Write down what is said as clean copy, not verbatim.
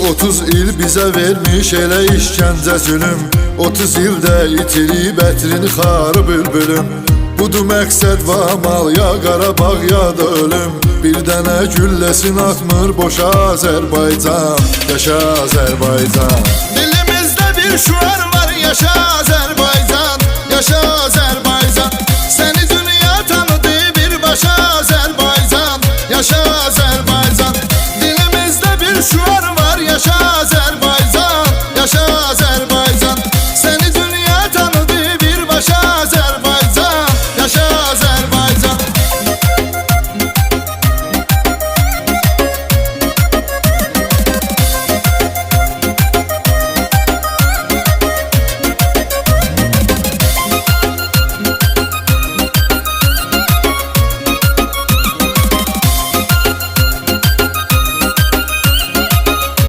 30 il bizə vermiş elə işgəncə zülüm, 30 ildə itirib ətrini xarı bülbülüm. Budur məqsəd və amal, ya Qarabağ ya da ölüm. Bir dənə gülləsin atmır boşa Azərbaycan, yaşa Azərbaycan. Dilimizdə bir şüar var, yaşa Azərbaycan, yaşa Azərbaycan. Səni dünya tanıdı birbaşa Azərbaycan, yaşa Azərbaycan. Dilimizdə bir şüar var, yaşa Azərbaycan.